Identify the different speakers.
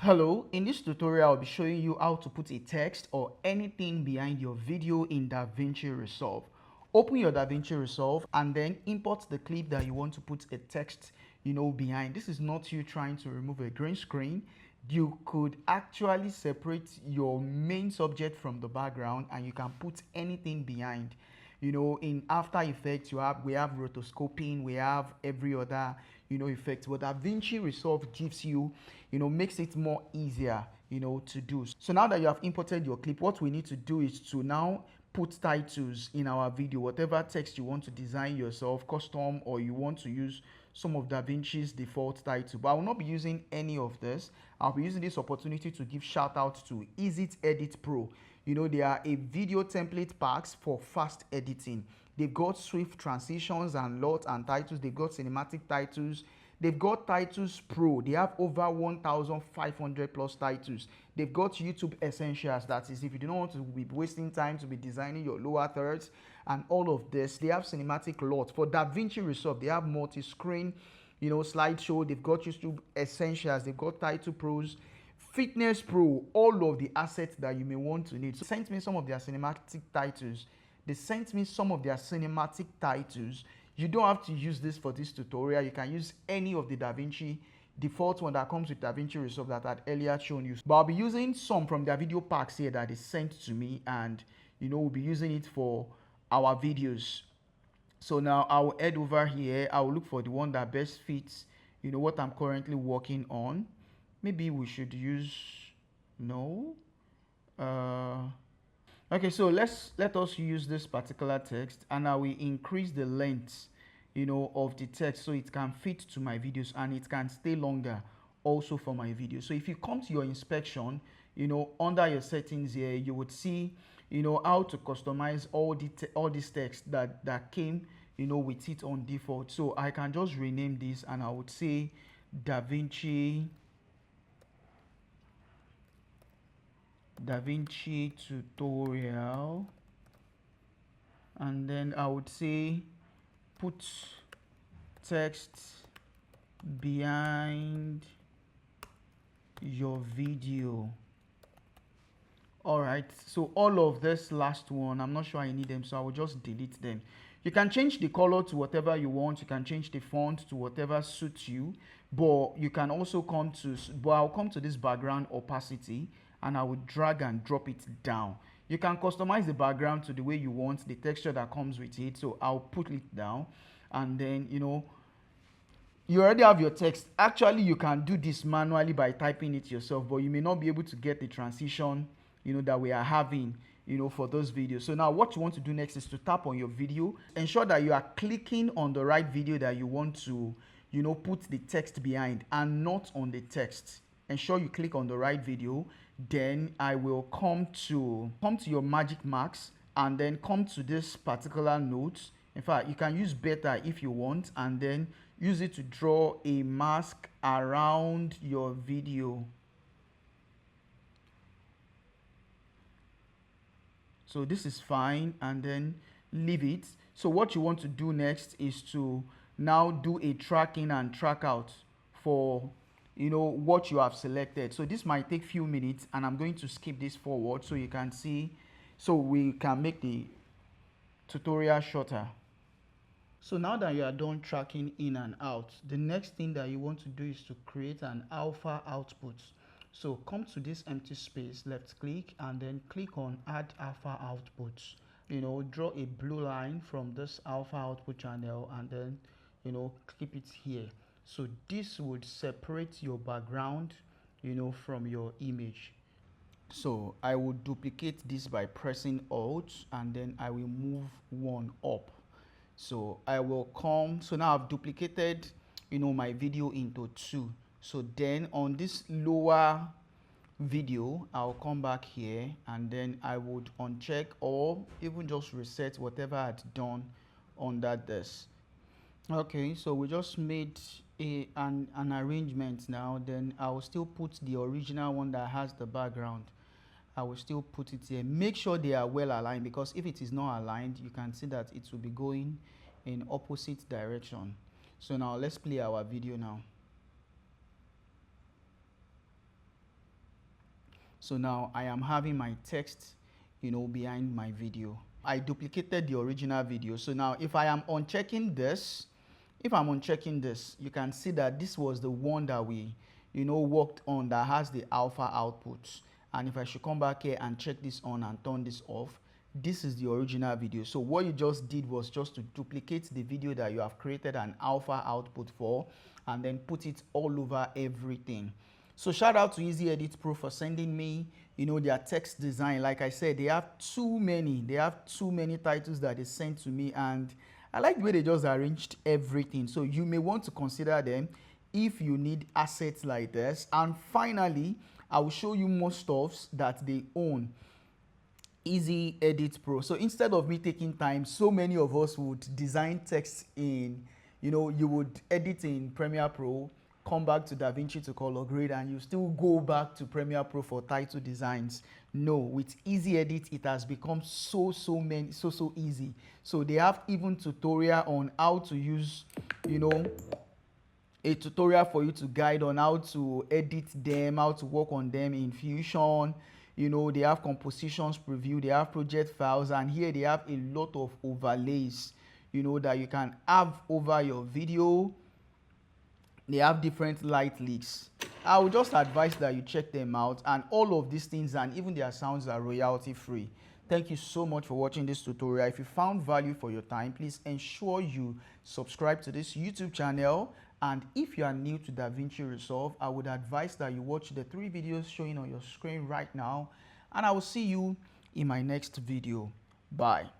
Speaker 1: Hello, in this tutorial I'll be showing you how to put a text or anything behind your video in DaVinci Resolve. Open your DaVinci Resolve and then import the clip that you want to put a text behind. This is not you trying to remove a green screen. You could actually separate your main subject from the background and you can put anything behind. In After Effects we have rotoscoping, we have every other effect. What DaVinci Resolve gives you, makes it more easier to do. So now that you have imported your clip, what we need to do is to now put titles in our video. Whatever text you want to design yourself, custom, or you want to use some of DaVinci's default title. But I will not be using any of this. I'll be using this opportunity to give shout out to EasyeditPro. They are a video template packs for fast editing. They've got swift transitions and LUT and titles. They've got cinematic titles. They've got titles pro. They have over 1,500 plus titles. They've got YouTube essentials. That is, if you don't want to be wasting time to be designing your lower thirds and all of this. They have cinematic LUT. For DaVinci Resolve, they have multi-screen, slideshow. They've got YouTube essentials. They've got title pros, fitness pro, all of the assets that you may want to need. So sent me some of their cinematic titles. They sent me some of their cinematic titles. You don't have to use this for this tutorial. You can use any of the DaVinci default one that comes with DaVinci Resolve that I had earlier shown you. But I'll be using some from their video packs here that is sent to me, and we'll be using it for our videos. So now I'll head over here. I'll look for the one that best fits what I'm currently working on. Maybe we should use okay, so let us use this particular text, and I will increase the length of the text so it can fit to my videos and it can stay longer also for my video. So if you come to your inspection, under your settings here, you would see how to customize all this text that came with it on default. So I can just rename this and I would say DaVinci tutorial, and then I would say put text behind your video. All right, so all of this last one, I'm not sure I need them, so I will just delete them. You can change the color to whatever you want. You can change the font to whatever suits you, but you can also I'll come to this background opacity and I will drag and drop it down. You can customize the background to the way you want, the texture that comes with it. So I'll put it down, and then you already have your text. Actually, you can do this manually by typing it yourself, but you may not be able to get the transition that we are having for those videos. So now what you want to do next is to tap on your video. Ensure that you are clicking on the right video that you want to put the text behind, and not on the text. Ensure you click on the right video. Then I will come to your magic marks and then come to this particular note. In fact, you can use beta if you want, and then use it to draw a mask around your video. So this is fine, and then leave it. So what you want to do next is to now do a track in and track out for what you have selected. So this might take few minutes, and I'm going to skip this forward so you can see, so we can make the tutorial shorter. So now that you are done tracking in and out, the next thing that you want to do is to create an alpha output. So come to this empty space, left click, and then click on add alpha outputs. Draw a blue line from this alpha output channel, and then keep it here. So this would separate your background from your image. So I will duplicate this by pressing Alt, and then I will move one up. So I will come, so now I've duplicated my video into 2. So then on this lower video, I'll come back here, and then I would uncheck or even just reset whatever I had done under this. Okay, so we just made an arrangement now. Then I will still put the original one that has the background. I will still put it here. Make sure they are well aligned, because if it is not aligned, you can see that it will be going in opposite direction. So now let's play our video now. So now I am having my text, behind my video. I duplicated the original video. So now if I am unchecking this, you can see that this was the one that we, worked on, that has the alpha output. And if I should come back here and check this on and turn this off, this is the original video. So what you just did was just to duplicate the video that you have created an alpha output for, and then put it all over everything. So shout out to EasyeditPro for sending me, their text design. Like I said, they have too many titles that they sent to me, and I like the way they just arranged everything. So you may want to consider them if you need assets like this. And finally, I will show you more stuffs that they own, EasyeditPro. So instead of me taking time, so many of us would design text in, you would edit in Premiere Pro, come back to DaVinci to color grade, and you still go back to Premiere Pro for title designs. No, with EasyEdit, it has become so easy. So they have even tutorial on how to use, a tutorial for you to guide on how to edit them, how to work on them in Fusion. They have compositions preview, they have project files, and here they have a lot of overlays, that you can have over your video. They have different light leaks. I would just advise that you check them out, and all of these things and even their sounds are royalty free. Thank you so much for watching this tutorial. If you found value for your time, please ensure you subscribe to this YouTube channel. And if you are new to DaVinci Resolve, I would advise that you watch the 3 videos showing on your screen right now. And I will see you in my next video. Bye.